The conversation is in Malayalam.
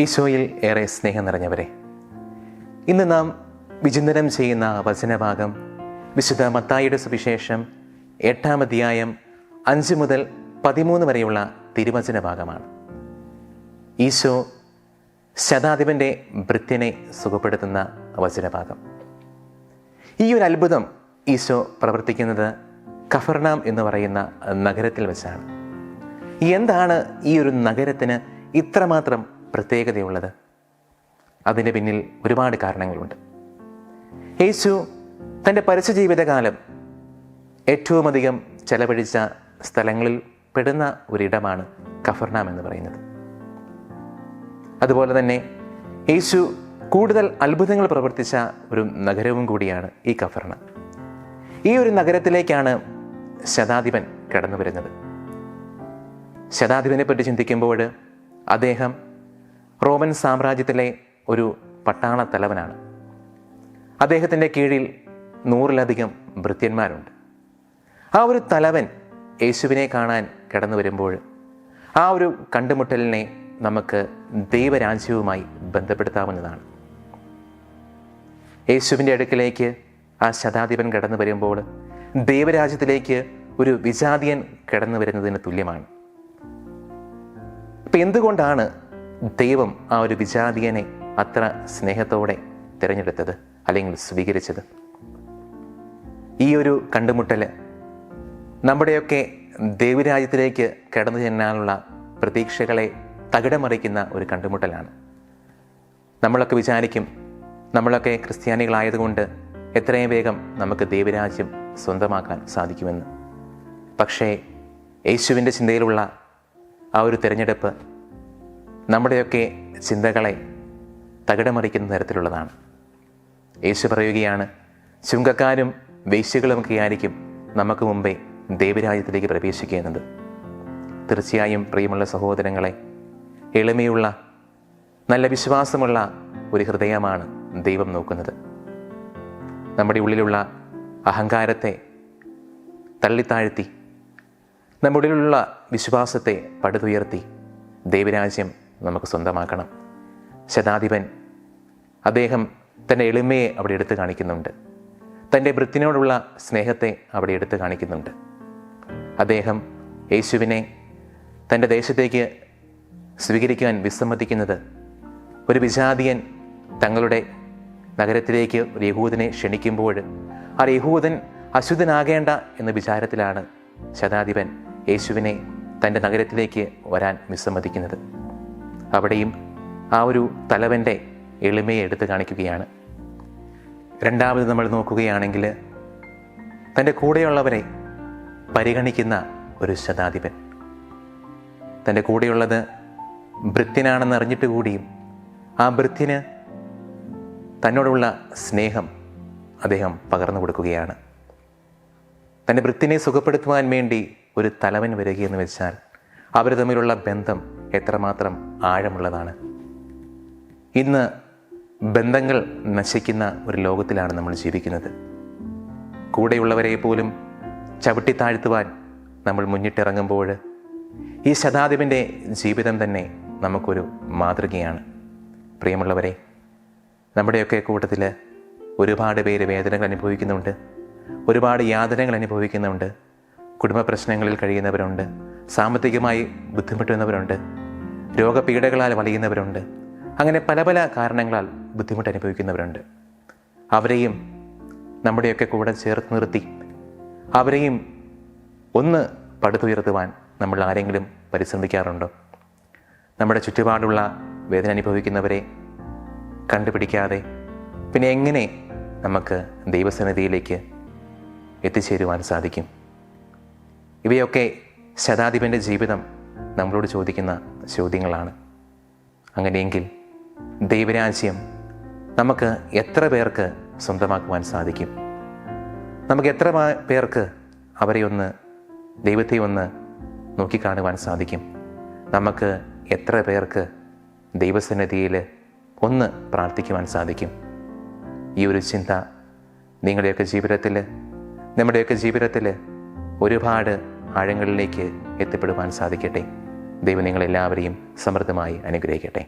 ഈശോയിൽ ഏറെ സ്നേഹം നിറഞ്ഞവരെ, ഇന്ന് നാം വിചിന്തനം ചെയ്യുന്ന വചനഭാഗം വിശുദ്ധ മത്തായിയുടെ സുവിശേഷം 8-ാം അധ്യായം 5 മുതൽ 13 വരെയുള്ള തിരുവചന ഭാഗമാണ്. ഈശോ ശതാധിപൻ്റെ ഭൃത്യനെ സുഖപ്പെടുത്തുന്ന വചനഭാഗം. ഈ ഒരു അത്ഭുതം ഈശോ പ്രവർത്തിക്കുന്നത് കഫർനാം എന്ന് പറയുന്ന നഗരത്തിൽ വെച്ചാണ്. എന്താണ് ഈ ഒരു നഗരത്തിന് ഇത്രമാത്രം പ്രത്യേകതയുള്ളത്? അതിൻ്റെ പിന്നിൽ ഒരുപാട് കാരണങ്ങളുണ്ട്. യേശു തൻ്റെ പരസ്യ ജീവിതകാലം ഏറ്റവും അധികം ചെലവഴിച്ച സ്ഥലങ്ങളിൽ പെടുന്ന ഒരിടമാണ് കഫർനാം എന്ന് പറയുന്നത്. അതുപോലെ തന്നെ യേശു കൂടുതൽ അത്ഭുതങ്ങൾ പ്രവർത്തിച്ച ഒരു നഗരവും കൂടിയാണ് ഈ കഫർനാം. ഈ ഒരു നഗരത്തിലേക്കാണ് ശതാധിപൻ കടന്നു വരുന്നത്. ശതാധിപനെ പറ്റി ചിന്തിക്കുമ്പോൾ അദ്ദേഹം റോമൻ സാമ്രാജ്യത്തിലെ ഒരു പട്ടാള തലവനാണ്. അദ്ദേഹത്തിൻ്റെ കീഴിൽ 100-ലധികം ഭൃത്യന്മാരുണ്ട്. ആ ഒരു തലവൻ യേശുവിനെ കാണാൻ കടന്നു വരുമ്പോൾ ആ ഒരു കണ്ടുമുട്ടലിനെ നമുക്ക് ദൈവരാജ്യവുമായി ബന്ധപ്പെടുത്താവുന്നതാണ്. യേശുവിൻ്റെ അടുക്കിലേക്ക് ആ ശതാധിപൻ കടന്നു വരുമ്പോൾ ദൈവരാജ്യത്തിലേക്ക് ഒരു വിജാതിയൻ കടന്നു വരുന്നതിന് തുല്യമാണ്. അപ്പം എന്തുകൊണ്ടാണ് ദൈവം ആ ഒരു വിജാതിയനെ അത്ര സ്നേഹത്തോടെ തിരഞ്ഞെടുത്തത് അല്ലെങ്കിൽ സ്വീകരിച്ചത്? ഈ ഒരു കണ്ടുമുട്ടൽ നമ്മുടെയൊക്കെ ദൈവരാജ്യത്തിലേക്ക് കടന്നു ചെല്ലാനുള്ള പ്രതീക്ഷകളെ തകിടമറിക്കുന്ന ഒരു കണ്ടുമുട്ടലാണ്. നമ്മളൊക്കെ വിചാരിക്കും, നമ്മളൊക്കെ ക്രിസ്ത്യാനികളായതുകൊണ്ട് എത്രയും വേഗം നമുക്ക് ദൈവരാജ്യം സ്വന്തമാക്കാൻ സാധിക്കുമെന്ന്. പക്ഷേ യേശുവിൻ്റെ ചിന്തയിലുള്ള ആ ഒരു തിരഞ്ഞെടുപ്പ് നമ്മുടെയൊക്കെ ചിന്തകളെ തകിടമറിക്കുന്ന തരത്തിലുള്ളതാണ്. യേശു പറയുകയാണ്, ചുങ്കക്കാരും വേശ്യകളുമൊക്കെ ആയിരിക്കും നമുക്ക് മുമ്പേ ദൈവരാജ്യത്തിലേക്ക് പ്രവേശിക്കുന്നത്. തീർച്ചയായും പ്രിയമുള്ള സഹോദരങ്ങളെ, എളിമയുള്ള നല്ല വിശ്വാസമുള്ള ഒരു ഹൃദയമാണ് ദൈവം നോക്കുന്നത്. നമ്മുടെ ഉള്ളിലുള്ള അഹങ്കാരത്തെ തള്ളിത്താഴ്ത്തി നമ്മുടെ ഉള്ളിലുള്ള വിശ്വാസത്തെ പടുതുയർത്തി ദൈവരാജ്യം നമുക്ക് സ്വന്തമാക്കണം. ശതാധിപൻ അദ്ദേഹം തൻ്റെ എളിമയെ അവിടെ എടുത്തു കാണിക്കുന്നുണ്ട്. തൻ്റെ ഭൃത്യനോടുള്ള സ്നേഹത്തെ അവിടെ എടുത്തു കാണിക്കുന്നുണ്ട്. അദ്ദേഹം യേശുവിനെ തൻ്റെ ദേശത്തേക്ക് സ്വീകരിക്കാൻ വിസമ്മതിക്കുന്നത് ഒരു വിജാതിയൻ തങ്ങളുടെ നഗരത്തിലേക്ക് ഒരു യഹൂദനെ ക്ഷണിക്കുമ്പോൾ ആ യഹൂദൻ അശുദ്ധനാകേണ്ട എന്ന വിചാരത്തിലാണ് ശതാധിപൻ യേശുവിനെ തൻ്റെ നഗരത്തിലേക്ക് വരാൻ വിസമ്മതിക്കുന്നത്. അവിടെയും ആ ഒരു തലവൻ്റെ എളിമയെ എടുത്തു കാണിക്കുകയാണ്. രണ്ടാമത് നമ്മൾ നോക്കുകയാണെങ്കിൽ തൻ്റെ കൂടെയുള്ളവരെ പരിഗണിക്കുന്ന ഒരു ശതാധിപൻ. തൻ്റെ കൂടെയുള്ളത് ഭൃത്യനാണെന്ന് അറിഞ്ഞിട്ട് കൂടിയും ആ ഭൃത്യന് തന്നോടുള്ള സ്നേഹം അദ്ദേഹം പകർന്നു കൊടുക്കുകയാണ്. തൻ്റെ ഭൃത്യനെ സുഖപ്പെടുത്തുവാൻ വേണ്ടി ഒരു തലവൻ വരികയെന്ന് വെച്ചാൽ അവർ തമ്മിലുള്ള ബന്ധം എത്രമാത്രം ആഴമുള്ളതാണ്. ഇന്ന് ബന്ധങ്ങൾ നശിക്കുന്ന ഒരു ലോകത്തിലാണ് നമ്മൾ ജീവിക്കുന്നത്. കൂടെയുള്ളവരെ പോലും ചവിട്ടിത്താഴ്ത്തുവാൻ നമ്മൾ മുന്നിട്ടിറങ്ങുമ്പോൾ ഈ ശതാധിപൻ്റെ ജീവിതം തന്നെ നമുക്കൊരു മാതൃകയാണ്. പ്രിയമുള്ളവരെ, നമ്മുടെയൊക്കെ കൂട്ടത്തിൽ ഒരുപാട് പേര് വേദനകൾ അനുഭവിക്കുന്നുണ്ട്, ഒരുപാട് യാതനകൾ അനുഭവിക്കുന്നുണ്ട്. കുടുംബ പ്രശ്നങ്ങളിൽ കഴിയുന്നവരുണ്ട്, സാമ്പത്തികമായി ബുദ്ധിമുട്ടുന്നവരുണ്ട്, രോഗപീഠകളാൽ വലയുന്നവരുണ്ട്. അങ്ങനെ പല പല കാരണങ്ങളാൽ ബുദ്ധിമുട്ട് അനുഭവിക്കുന്നവരുണ്ട്. അവരെയും നമ്മുടെയൊക്കെ കൂടെ ചേർത്ത് നിർത്തി അവരെയും ഒന്ന് പടുത്തുയർത്തുവാൻ നമ്മൾ ആരെങ്കിലും പരിശ്രമിക്കാറുണ്ടോ? നമ്മുടെ ചുറ്റുപാടുള്ള വേദന അനുഭവിക്കുന്നവരെ കണ്ടുപിടിക്കാതെ പിന്നെ എങ്ങനെ നമുക്ക് ദൈവസന്നിധിയിലേക്ക് എത്തിച്ചേരുവാൻ സാധിക്കും? ഇവയൊക്കെ ശതാധിപൻ്റെ ജീവിതം നമ്മളോട് ചോദിക്കുന്ന ചോദ്യങ്ങളാണ്. അങ്ങനെയെങ്കിൽ ദൈവരാജ്യം നമുക്ക് എത്ര പേർക്ക് സ്വന്തമാക്കുവാൻ സാധിക്കും? നമുക്ക് എത്ര പേർക്ക് ദൈവത്തെ ഒന്ന് നോക്കിക്കാണുവാൻ സാധിക്കും? നമുക്ക് എത്ര പേർക്ക് ദൈവസന്നിധിയിൽ ഒന്ന് പ്രാർത്ഥിക്കുവാൻ സാധിക്കും? ഈ ഒരു ചിന്ത നിങ്ങളുടെയൊക്കെ ജീവിതത്തിൽ, നമ്മുടെയൊക്കെ ജീവിതത്തിൽ ഒരുപാട് ആഴങ്ങളിലേക്ക് എത്തിപ്പെടുവാൻ സാധിക്കട്ടെ. ദൈവം നിങ്ങളെല്ലാവരെയും സമൃദ്ധമായി അനുഗ്രഹിക്കട്ടെ.